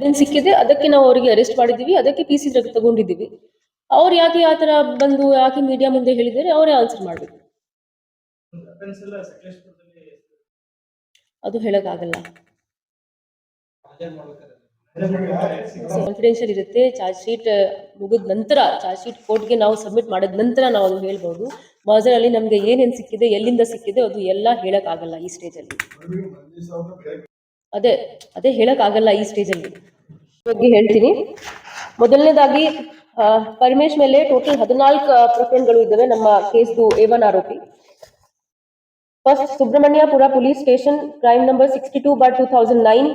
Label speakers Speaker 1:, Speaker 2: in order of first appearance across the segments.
Speaker 1: ಏನ್ ಸಿಕ್ಕಿದೆ ಅದಕ್ಕೆ ನಾವು ಅವರಿಗೆ ಅರೆಸ್ಟ್ ಮಾಡಿದ್ದೀವಿ, ಅದಕ್ಕೆ PC ತಗೊಂಡಿದ್ದೀವಿ. ಅವ್ರು ಯಾಕೆ ಆ ಥರ ಬಂದು ಯಾಕೆ ಮೀಡಿಯಾ ಮುಂದೆ ಹೇಳಿದರೆ ಅವರೇ ಆನ್ಸರ್ ಮಾಡಬೇಕು. ಅದು ಹೇಳೋಕ್ಕಾಗಲ್ಲ, ಕಾನ್ಫಿಡೆನ್ಷಿಯಲ್ ಇರುತ್ತೆ. ಚಾರ್ಜ್ ಶೀಟ್ ಮುಗಿದ ನಂತರ, ಚಾರ್ಜ್ ಶೀಟ್ ಕೋರ್ಟ್ಗೆ ನಾವು ಸಬ್ಮಿಟ್ ಮಾಡಿದ ನಂತರ ನಾವು ಅದು ಹೇಳ್ಬೋದು. ಮಾಜರಲ್ಲಿ ನಮಗೆ ಏನೇನು ಸಿಕ್ಕಿದೆ, ಎಲ್ಲಿಂದ ಸಿಕ್ಕಿದೆ, ಅದು ಎಲ್ಲ ಹೇಳೋಕ್ಕಾಗಲ್ಲ ಈ ಸ್ಟೇಜಲ್ಲಿ. ಅದೇ ಹೇಳೋಕ್ಕಾಗಲ್ಲ ಈ ಸ್ಟೇಜಲ್ಲಿ. ಬಗ್ಗೆ ಹೇಳ್ತೀನಿ. ಮೊದಲನೇದಾಗಿ ಪರಮೇಶ್ ಮೇಲೆ ಟೋಟಲ್ 14 ಪ್ರಕರಣಗಳು ಇದ್ದಾವೆ ನಮ್ಮ ಕೇಸ್ದು A1 ಆರೋಪಿ. First, Subramanyapura police station, crime number 62/2009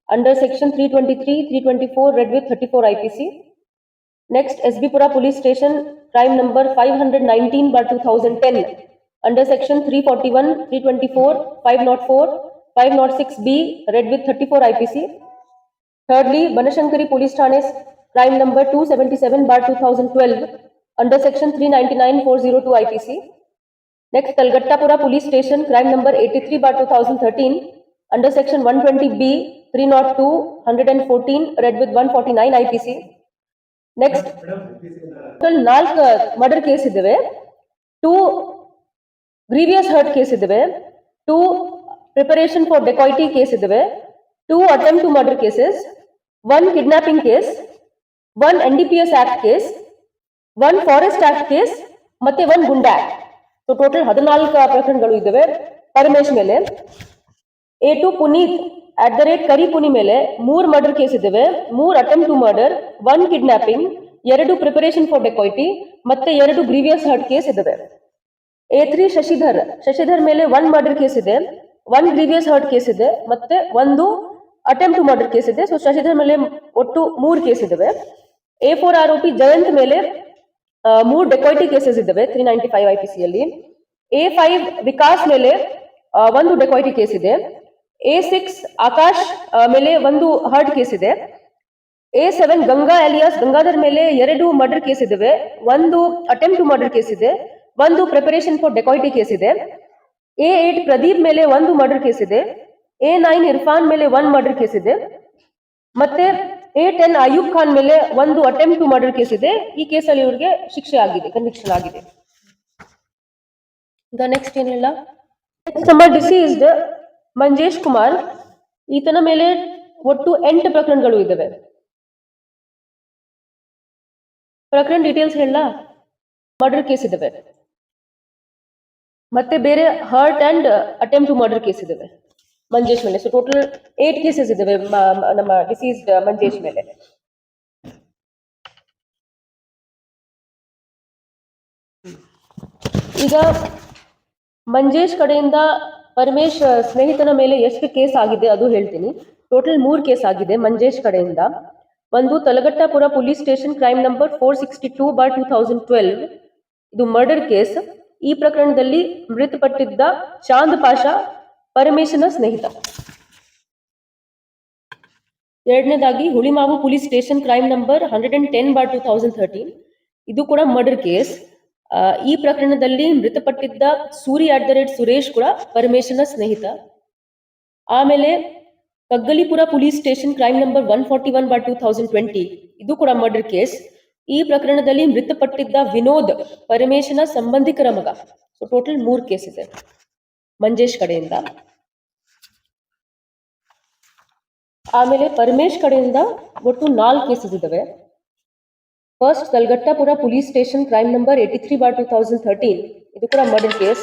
Speaker 1: under section 323, 324 read with 34 IPC. Next, SB Pura police station, crime number 519/2010 under section 341, 324, 504, 506B read with 34 IPC. Thirdly, Banashankari police thane, crime number 277/2012 under section 399, 402 IPC. Next, Talgattapura police station, crime number 83/2013 under section 120B, 302, 114 read with 149 IPC. Next, total 4 murder case ಇದ್ದಾವೆ, 2 grievous hurt case ಇದ್ದಾವೆ, 2 preparation for dacoity case ಇದ್ದಾವೆ, 2 attempt to murder cases, 1 kidnapping case, 1 NDPS Act case, 1 Forest Act case ಮತ್ತೆ 1 goonda act. So total 14 ಪ್ರಕರಣಗಳು ಇದ್ದಾವೆ ಪರಮೇಶ್ ಮೇಲೆ. A2 Puneeth @ ಕರಿ ಪುನಿ ಮೇಲೆ 3 murder case ಇದ್ದಾವೆ, 3 attempt to murder, 1 kidnapping, 2 preparation for dacoity ಮತ್ತೆ 2 grievous hurt case ಇದ್ದಾವೆ. A3 Shashidhar ಮೇಲೆ 1 ಮರ್ಡರ್ ಕೇಸ್ ಇದೆ, 1 ಗ್ರೀವಿಯಸ್ ಹರ್ಟ್ ಕೇಸ್ ಇದೆ ಮತ್ತೆ 1 ಅಟೆಂಪ್ಟ್ ಟು ಮರ್ಡರ್ ಕೇಸ್ ಇದೆ. ಸೊ ಶಶಿಧರ್ ಮೇಲೆ ಒಟ್ಟು 3 ಕೇಸ್ ಇದ್ದಾವೆ. A4 ಆರೋಪಿ ಜಯಂತ್ ಮೇಲೆ 3 ಡೆಕಾಯ್ಟಿ ಕೇಸಸ್ ಇದ್ದಾವೆ 395 IPC ಯಲ್ಲಿ. A5 ವಿಕಾಸ್ ಮೇಲೆ 1 ಡೆಕಾಯ್ಟಿ ಕೇಸ್ ಇದೆ. A6 ಆಕಾಶ್ ಮೇಲೆ 1 ಹರ್ಟ್ ಕೇಸ್ ಇದೆ. A7 ಗಂಗಾ ಅಲಿಯಾಸ್ ಗಂಗಾಧರ್ ಮೇಲೆ 2 ಮರ್ಡರ್ ಕೇಸ್ ಇದಾವೆ, 1 ಅಟೆಂಪ್ಟ್ ಟು ಮರ್ಡರ್ ಕೇಸ್ ಇದೆ, 1 ಪ್ರಿಪರೇಷನ್ ಫಾರ್ ಡೆಕಾಯ್ಟಿ ಕೇಸ್ ಇದೆ. A8 ಪ್ರದೀಪ್ ಮೇಲೆ 1 ಮರ್ಡರ್ ಕೇಸ್ ಇದೆ. A9 ಇರ್ಫಾನ್ ಮೇಲೆ 1 ಮರ್ಡರ್ ಕೇಸ್ ಇದೆ ಮತ್ತೆ A10 ಅಯೂಬ್ ಖಾನ್ ಮೇಲೆ 1 ಅಟೆಂಪ್ಟ್ ಟು ಮರ್ಡರ್ ಕೇಸ್ ಇದೆ. ಈ ಕೇಸಲ್ಲಿ ಇವರಿಗೆ ಶಿಕ್ಷೆ ಆಗಿದೆ, ಕನ್ವಿಕ್ಷನ್ ಆಗಿದೆ. ಈಗ ನೆಕ್ಸ್ಟ್ ಏನಿಲ್ಲ, ನಂಬರ್ ಡಿಸೀಸ್ಡ್ ಮಂಜೇಶ್ ಕುಮಾರ್, ಈತನ ಮೇಲೆ ಒಟ್ಟು 8 ಪ್ರಕರಣಗಳು ಇದ್ದಾವೆ. ಪ್ರಕರಣ ಡೀಟೇಲ್ಸ್ ಹೇಳ, ಮರ್ಡರ್ ಕೇಸ್ ಇದ್ದಾವೆ ಮತ್ತೆ ಬೇರೆ hurt and attempt to murder case ಇದ್ದಾವೆ ಮಂಜೇಶ್ ಮೇಲೆ. ಸೊ ಟೋಟಲ್ 8 ಕೇಸಸ್ ಇದ್ದಾವೆ ನಮ್ಮ ಡಿಸೀಸ್ಡ್ ಮಂಜೇಶ್ ಮೇಲೆ. ಈಗ ಮಂಜೇಶ್ ಕಡೆಯಿಂದ ಪರಮೇಶ್ ಸ್ನೇಹಿತನ ಮೇಲೆ ಎಷ್ಟು ಕೇಸ್ ಆಗಿದೆ ಅದು ಹೇಳ್ತೀನಿ. ಟೋಟಲ್ 3 ಕೇಸ್ ಆಗಿದೆ ಮಂಜೇಶ್ ಕಡೆಯಿಂದ. 1 Talaghattapura police station, crime number 462/2012, ಇದು ಮರ್ಡರ್ ಕೇಸ್. ಈ ಪ್ರಕರಣದಲ್ಲಿ ಮೃತಪಟ್ಟಿದ್ದ ಚಾಂದ್ ಪಾಷಾ ಪರಮೇಶನ ಸ್ನೇಹಿತ. ಎರಡನೇದಾಗಿ Hulimavu police station, crime number 110/2013, ಇದು ಕೂಡ ಮರ್ಡರ್ ಕೇಸ್. ಈ ಪ್ರಕರಣದಲ್ಲಿ ಮೃತಪಟ್ಟಿದ್ದ ಸೂರಿ @ ಸುರೇಶ್ ಕೂಡ ಪರಮೇಶನ ಸ್ನೇಹಿತ. ಆಮೇಲೆ Kaggalipura police station, crime number 141/2020, ಇದು ಕೂಡ ಮರ್ಡರ್ ಕೇಸ್. ಈ ಪ್ರಕರಣದಲ್ಲಿ ಮೃತಪಟ್ಟಿದ್ದ ವಿನೋದ್ ಪರಮೇಶನ ಸಂಬಂಧಿಕರ ಮಗ. ಸೊ ಟೋಟಲ್ 3 ಕೇಸ್ ಇದೆ ಮಂಜೇಶ್ ಕಡೆಯಿಂದ. ಆಮೇಲೆ ಪರಮೇಶ್ ಕಡೆಯಿಂದ ಒಟ್ಟು 4 ಕೇಸಸ್ ಇದ್ದಾವೆ. First, Kalgattapura police station, crime number 83/2013, ಇದು ಕೂಡ ಮರ್ಡರ್ ಕೇಸ್.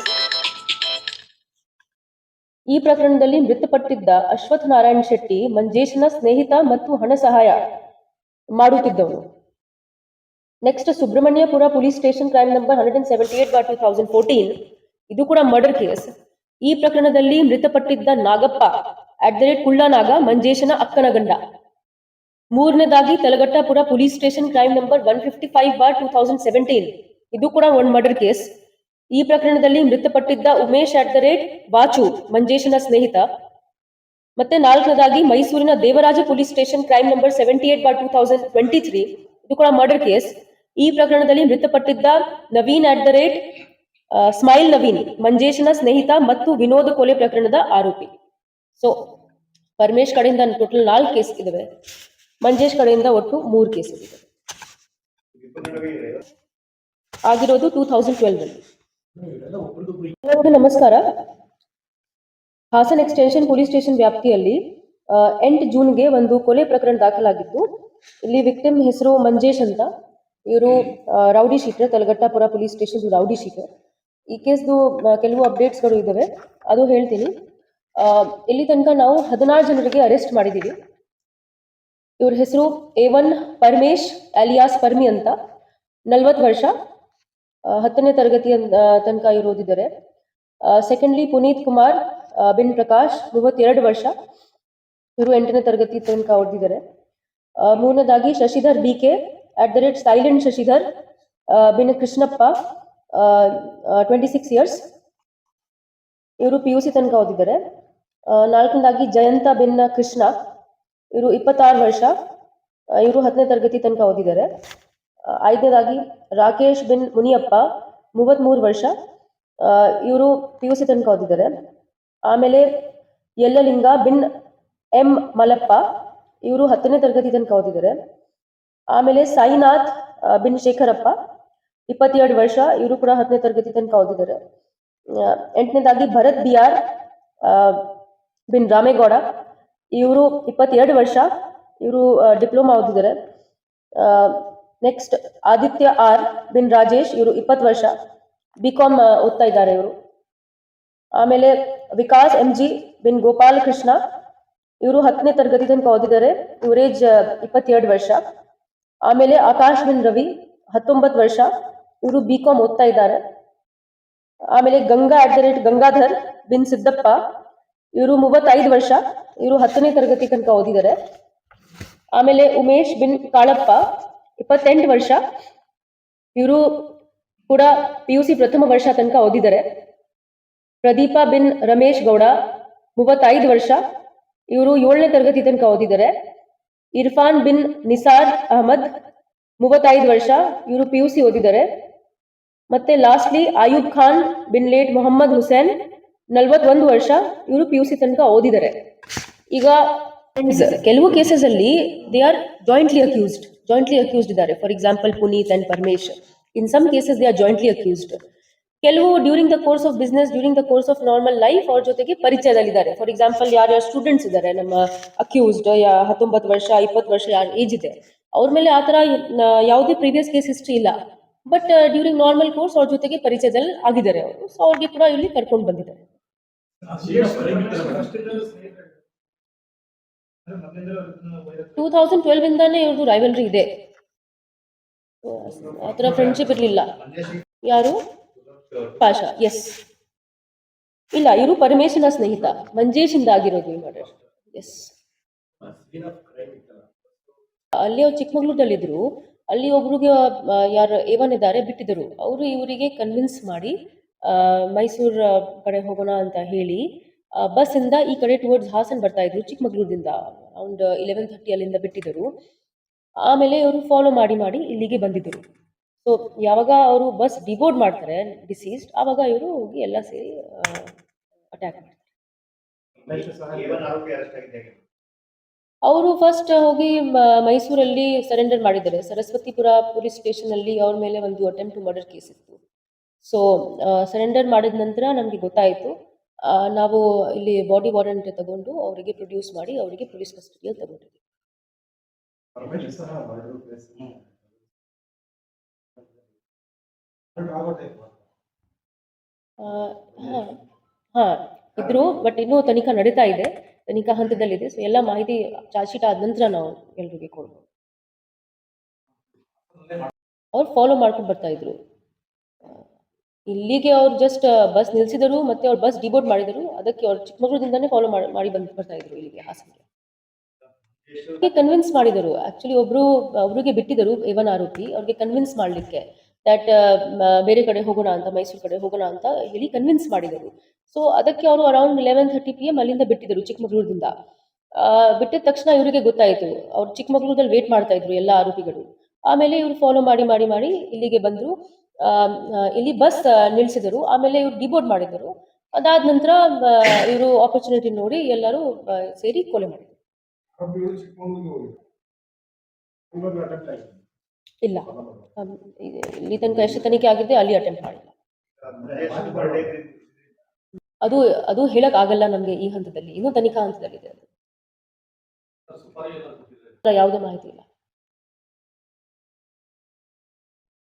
Speaker 1: ಈ ಪ್ರಕರಣದಲ್ಲಿ ಮೃತಪಟ್ಟಿದ್ದ ಅಶ್ವಥ್ ನಾರಾಯಣ್ ಶೆಟ್ಟಿ ಮಂಜೇಶನ ಸ್ನೇಹಿತ ಮತ್ತು ಹಣ ಸಹಾಯ ಮಾಡುತ್ತಿದ್ದವನು. Next, Subramanyapura police station, crime number 178/2014, ಇದು ಕೂಡ ಮರ್ಡರ್ ಕೇಸ್. ಈ ಪ್ರಕರಣದಲ್ಲಿ ಮೃತಪಟ್ಟಿದ್ದ ನಾಗಪ್ಪ @ ಕುಳ್ಳನಾಗ ಮಂಜೇಶನ ಅಕ್ಕನ ಗಂಡ. ಮೂರನೇದಾಗಿ Talaghattapura police station, crime number 155/2017, ಇದು ಕೂಡ ಒಂದು ಮರ್ಡರ್ ಕೇಸ್. ಈ ಪ್ರಕರಣದಲ್ಲಿ ಮೃತಪಟ್ಟಿದ್ದ ಉಮೇಶ್ @ ಬಾಚು ಮಂಜೇಶನ ಸ್ನೇಹಿತ. ಮತ್ತೆ ನಾಲ್ಕನೇದಾಗಿ ಮೈಸೂರಿನ Devaraja police station, crime number 78/2023, ಇದು ಕೂಡ ಮರ್ಡರ್ ಕೇಸ್. ಈ ಪ್ರಕರಣದಲ್ಲಿ ಮೃತಪಟ್ಟಿದ್ದ ನವೀನ್ @ ಸ್ಮೈಲ್ ನವೀನ್ ಮಂಜೇಶನ ಸ್ನೇಹಿತ ಮತ್ತು ವಿನೋದ ಕೊಲೆ ಪ್ರಕರಣದ ಆರೋಪಿ. ಸೊ ಪರಮೇಶ್ ಕಡೆಯಿಂದ ಟೋಟಲ್ 4 ಕೇಸ್ ಇದಾವೆ. ಮಂಜೇಶ್ ಕಡೆಯಿಂದ ಒಟ್ಟು 3 ಕೇಸಸ್ ಇದೆ. ಆಗಿರೋದು 2012 ಅಲ್ಲಿ. ಎಲ್ಲರಿಗೂ ನಮಸ್ಕಾರ. ಹಾಸನ್ ಎಕ್ಸ್ಟೆನ್ಷನ್ ಪೊಲೀಸ್ ಸ್ಟೇಷನ್ ವ್ಯಾಪ್ತಿಯಲ್ಲಿ 8 ಜೂನ್ಗೆ ಒಂದು ಕೊಲೆ ಪ್ರಕರಣ ದಾಖಲಾಗಿತ್ತು. ಇಲ್ಲಿ ವಿಕ್ಟಿಮ್ ಹೆಸರು ಮಂಜೇಶ್ ಅಂತ. ಇವರು rowdy sheeter, Talaghattapura police station rowdy sheeter. ಈ ಕೇಸ್ದು ಕೆಲವು ಅಪ್ಡೇಟ್ಸ್ಗಳು ಇದ್ದಾವೆ, ಅದು ಹೇಳ್ತೀನಿ. ಇಲ್ಲಿ ತನಕ ನಾವು 16 ಜನರಿಗೆ ಅರೆಸ್ಟ್ ಮಾಡಿದ್ದೀವಿ. ಇವ್ರ ಹೆಸರು A1 ಪರಮೇಶ್ ಅಲಿಯಾಸ್ ಪರ್ಮಿ ಅಂತ, 40 ವರ್ಷ, 10ನೇ ತರಗತಿ ತನಕ ಇವ್ರು ಓದಿದ್ದಾರೆ. ಸೆಕೆಂಡ್ಲಿ ಪುನೀತ್ ಕುಮಾರ್ ಬಿನ್ ಪ್ರಕಾಶ್, 32 ವರ್ಷ, ಇವರು 8ನೇ ತರಗತಿ ತನಕ ಓದಿದ್ದಾರೆ. ಮೂರನೇದಾಗಿ ಶಶಿಧರ್ BK @ಸೈಲೆಂಟ್ ಶಶಿಧರ್ ಬಿನ್ ಕೃಷ್ಣಪ್ಪ, 26 ಇಯರ್ಸ್, ಇವರು PUC ತನಕ ಓದಿದ್ದಾರೆ. ನಾಲ್ಕನೇದಾಗಿ ಜಯಂತ ಬಿನ್ ಕೃಷ್ಣ, ಇವರು 26 ವರ್ಷ, ಇವರು 10ನೇ ತರಗತಿ ತನಕ ಓದಿದ್ದಾರೆ. ಐದನೇದಾಗಿ ರಾಕೇಶ್ ಬಿನ್ ಮುನಿಯಪ್ಪ, 33 ವರ್ಷ, ಇವರು PUC ತನಕ ಓದಿದ್ದಾರೆ. ಆಮೇಲೆ ಯಲ್ಲಲಿಂಗ ಬಿನ್ M ಮಲಪ್ಪ, ಇವರು 10ನೇ ತರಗತಿ ತನಕ ಓದಿದ್ದಾರೆ. ಆಮೇಲೆ ಸಾಯಿನಾಥ್ ಬಿನ್ ಶೇಖರಪ್ಪ, 22 ವರ್ಷ, ಇವರು ಕೂಡ 10ನೇ ತರಗತಿ ತನಕ ಓದಿದ್ದಾರೆ. ಎಂಟನೇದಾಗಿ ಭರತ್ BR ಬಿನ್ ರಾಮೇಗೌಡ, ಇವರು 22 ವರ್ಷ, ಇವರು ಡಿಪ್ಲೊಮಾ ಓದಿದ್ದಾರೆ. ನೆಕ್ಸ್ಟ್ ಆದಿತ್ಯ R ಬಿನ್ ರಾಜೇಶ್, ಇವರು 20 ವರ್ಷ, BCom ಓದ್ತಾ ಇದ್ದಾರೆ ಇವರು. ಆಮೇಲೆ ವಿಕಾಸ್ MG ಬಿನ್ ಗೋಪಾಲ ಕೃಷ್ಣ, ಇವರು 10ನೇ ತರಗತಿ ತನಕ ಓದಿದ್ದಾರೆ, ಇವ್ರ ಏಜ್ 22 ವರ್ಷ. ಆಮೇಲೆ ಆಕಾಶ್ ಬಿನ್ ರವಿ, 19 ವರ್ಷ, ಇವರು BCom ಓದ್ತಾ ಇದ್ದಾರೆ. ಆಮೇಲೆ ಗಂಗಾ @ಗಂಗಾಧರ್ ಬಿನ್ ಸಿದ್ದಪ್ಪ, ಇವರು 35 ವರ್ಷ, ಇವರು 10ನೇ ತರಗತಿ ತನಕ ಓದಿದ್ದಾರೆ. ಆಮೇಲೆ ಉಮೇಶ್ ಬಿನ್ ಕಾಳಪ್ಪ, 28 ವರ್ಷ, ಇವರು ಕೂಡ PUC ಪ್ರಥಮ ವರ್ಷ ತನಕ ಓದಿದ್ದಾರೆ. ಪ್ರದೀಪ ಬಿನ್ ರಮೇಶ್ ಗೌಡ, 35 ವರ್ಷ, ಇವರು 7ನೇ ತರಗತಿ ತನಕ ಓದಿದ್ದಾರೆ. ಇರ್ಫಾನ್ ಬಿನ್ ನಿಸಾರ್ ಅಹಮದ್, 35 ವರ್ಷ, ಇವರು PUC ಓದಿದ್ದಾರೆ. ಮತ್ತೆ ಲಾಸ್ಟ್ಲಿ ಆಯೂಬ್ ಖಾನ್ ಬಿನ್ ಲೇಟ್ ಮೊಹಮ್ಮದ್ ಹುಸೇನ್, 41 ವರ್ಷ, ಇವರು PUC ತನಕ ಓದಿದ್ದಾರೆ. ಈಗ ಕೆಲವು ಕೇಸಸ್ ಅಲ್ಲಿ ದೇ ಆರ್ ಜಾಯಿಂಟ್ಲಿ ಅಕ್ಯೂಸ್ಡ್ ಇದ್ದಾರೆ. For example Puneeth and Paramesh, in some cases they are jointly accused. ಕೆಲವು during the course of business, during the course of normal life ಅವ್ರ ಜೊತೆಗೆ ಪರಿಚಯದಲ್ಲಿದ್ದಾರೆ. ಫಾರ್ ಎಕ್ಸಾಂಪಲ್ ಯಾರ್ಯಾರು ಸ್ಟೂಡೆಂಟ್ಸ್ ಇದ್ದಾರೆ ನಮ್ಮ ಅಕ್ಯೂಸ್ಡ್, 19 ವರ್ಷ 20 ವರ್ಷ ಯಾರು ಏಜ್ ಇದೆ, ಅವ್ರ ಮೇಲೆ ಆ ಥರ ಯಾವುದೇ ಪ್ರೀವಿಯಸ್ ಕೇಸ್ ಹಿಸ್ಟ್ರಿ ಇಲ್ಲ. ಬಟ್ ಡ್ಯೂರಿಂಗ್ ನಾರ್ಮಲ್ ಕೋರ್ಸ್ ಅವ್ರ ಜೊತೆಗೆ ಪರಿಚಯದಲ್ಲಿ ಆಗಿದ್ದಾರೆ ಅವರು. ಸೊ ಅವ್ರಿಗೆ ಕೂಡ ಇಲ್ಲಿ ಕರ್ಕೊಂಡು ಬಂದಿದ್ದಾರೆ. 2012 ಇಂದಾನೇ ಇವ್ರದ್ದು ರೈವಲ್ರಿ ಇದೆ, ಆ ಥರ ಫ್ರೆಂಡ್ಶಿಪ್ ಇರಲಿಲ್ಲ. ಯಾರು? ಪಾಷಾ, ಎಸ್. ಇಲ್ಲ, ಇವರು ಪರಮೇಶನ ಸ್ನೇಹಿತ, ಮಂಜೇಶಿಂದ ಆಗಿರೋದು ಈ ಮರ್ಡರ್. ಎಸ್. ಅಲ್ಲಿ ಅವ್ರು ಚಿಕ್ಕಮಗಳೂರಲ್ಲಿದ್ರು. ಅಲ್ಲಿ ಒಬ್ರಿಗೆ ಯಾರು A1 ಇದ್ದಾರೆ ಬಿಟ್ಟಿದ್ದರು. ಅವರು ಇವರಿಗೆ ಕನ್ವಿನ್ಸ್ ಮಾಡಿ ಮೈಸೂರು ಕಡೆ ಹೋಗೋಣ ಅಂತ ಹೇಳಿ ಬಸ್ಸಿಂದ ಈ ಕಡೆ ಟುವರ್ಡ್ಸ್ ಹಾಸನ್ ಬರ್ತಾ ಇದ್ರು. ಚಿಕ್ಕಮಗಳೂರಿಂದ ಅರೌಂಡ್ 11:30 ಅಲ್ಲಿಂದ ಬಿಟ್ಟಿದ್ದರು. ಆಮೇಲೆ ಇವರು ಫಾಲೋ ಮಾಡಿ ಇಲ್ಲಿಗೆ ಬಂದಿದ್ದರು. ಸೊ ಯಾವಾಗ ಅವರು ಬಸ್ ಡಿಬೋರ್ಡ್ ಮಾಡ್ತಾರೆ ಡಿಸೀಸ್ಡ್, ಆವಾಗ ಇವರು ಹೋಗಿ ಎಲ್ಲ ಸೇರಿ ಅಟ್ಯಾಕ್ ಮಾಡ್ತಾರೆ. ಅವರು ಫಸ್ಟ್ ಹೋಗಿ ಮೈಸೂರಲ್ಲಿ ಸರೆಂಡರ್ ಮಾಡಿದ್ದಾರೆ. ಸರಸ್ವತಿಪುರ ಪೊಲೀಸ್ ಸ್ಟೇಷನಲ್ಲಿ ಅವ್ರ ಮೇಲೆ ಒಂದು ಅಟೆಂಪ್ಟ್ ಟು ಮರ್ಡರ್ ಕೇಸ್ ಇತ್ತು. ಸೊ ಸರೆಂಡರ್ ಮಾಡಿದ ನಂತರ ನಮಗೆ ಗೊತ್ತಾಯಿತು. ನಾವು ಇಲ್ಲಿ ಬಾಡಿ ವಾರಂಟ್ ತಗೊಂಡು ಅವರಿಗೆ ಪ್ರೊಡ್ಯೂಸ್ ಮಾಡಿ ಅವರಿಗೆ ಪೊಲೀಸ್ ಕಸ್ಟಡಿಯಲ್ಲಿ ತಗೊಂಡಿದ್ದೀವಿ. ಹಾಂ ಇದ್ರು, ಬಟ್ ಇನ್ನೂ ತನಿಖಾ ನಡೀತಾ ಇದೆ, ತನಿಖಾ ಹಂತದಲ್ಲಿದೆ. ಸೊ ಎಲ್ಲ ಮಾಹಿತಿ ಚಾರ್ಜ್ ಶೀಟ್ ಆದ ನಂತರ ನಾವು ಎಲ್ರಿಗೆ ಕೊಡ್ಬೋದು. ಅವ್ರು ಫಾಲೋ ಮಾಡ್ಕೊಂಡು ಬರ್ತಾ ಇದ್ರು. ಇಲ್ಲಿಗೆ ಅವ್ರು ಜಸ್ಟ್ ಬಸ್ ನಿಲ್ಲಿಸಿದರು, ಮತ್ತೆ ಅವ್ರು ಬಸ್ ಡಿಬೋರ್ಡ್ ಮಾಡಿದರು. ಅದಕ್ಕೆ ಅವ್ರು ಚಿಕ್ಕಮಗಳೂರಿಂದನೇ ಫಾಲೋ ಮಾಡಿ ಬರ್ತಾ ಇದ್ರು ಇಲ್ಲಿಗೆ ಹಾಸನ್ಗೆ. ಕನ್ವಿನ್ಸ್ ಮಾಡಿದರು. ಆಕ್ಚುಲಿ ಒಬ್ರಿಗೆ ಬಿಟ್ಟಿದ್ದರು A1 ಆರೋಪಿ. ಅವ್ರಿಗೆ ಕನ್ವಿನ್ಸ್ ಮಾಡಲಿಕ್ಕೆ ದಟ್ ಬೇರೆ ಕಡೆ ಹೋಗೋಣ ಅಂತ, ಮೈಸೂರು ಕಡೆ ಹೋಗೋಣ ಅಂತ ಹೇಳಿ ಕನ್ವಿನ್ಸ್ ಮಾಡಿದರು. ಸೊ ಅದಕ್ಕೆ ಅವರು ಅರೌಂಡ್ 11:30 PM ಅಲ್ಲಿಂದ ಬಿಟ್ಟಿದ್ದರು ಚಿಕ್ಕಮಗಳೂರಿಂದ. ಬಿಟ್ಟಿದ ತಕ್ಷಣ ಇವರಿಗೆ ಗೊತ್ತಾಯಿತು. ಅವ್ರು ಚಿಕ್ಕಮಗಳೂರಲ್ಲಿ ವೇಟ್ ಮಾಡ್ತಾ ಇದ್ರು ಎಲ್ಲ ಆರೋಪಿಗಳು. ಆಮೇಲೆ ಇವರು ಫಾಲೋ ಮಾಡಿ ಇಲ್ಲಿಗೆ ಬಂದರು. ಇಲ್ಲಿ ಬಸ್ ನಿಲ್ಲಿಸಿದರು. ಆಮೇಲೆ ಇವರು ಡಿಬೋರ್ಡ್ ಮಾಡಿದರು. ಅದಾದ ನಂತರ ಇವರು ಆಪರ್ಚುನಿಟಿ ನೋಡಿ ಎಲ್ಲರೂ ಸೇರಿ ಕೊಲೆ ಮಾಡಿದರು. ಇಲ್ಲ, ಇಲ್ಲಿ ತನಕ ಎಷ್ಟು ತನಿಖೆ ಆಗಿದೆ ಅಲ್ಲಿ ಅಟೆಂಪ್ಟ್ ಮಾಡಿಲ್ಲ. ಅದು ಅದು ಹೇಳಕ್ ಆಗಲ್ಲ ನಮ್ಗೆ ಈ ಹಂತದಲ್ಲಿ, ಇನ್ನೂ ತನಿಖಾ ಹಂತದಲ್ಲಿದೆ ಅದು. ಯಾವುದೇ ಮಾಹಿತಿ ಇಲ್ಲ.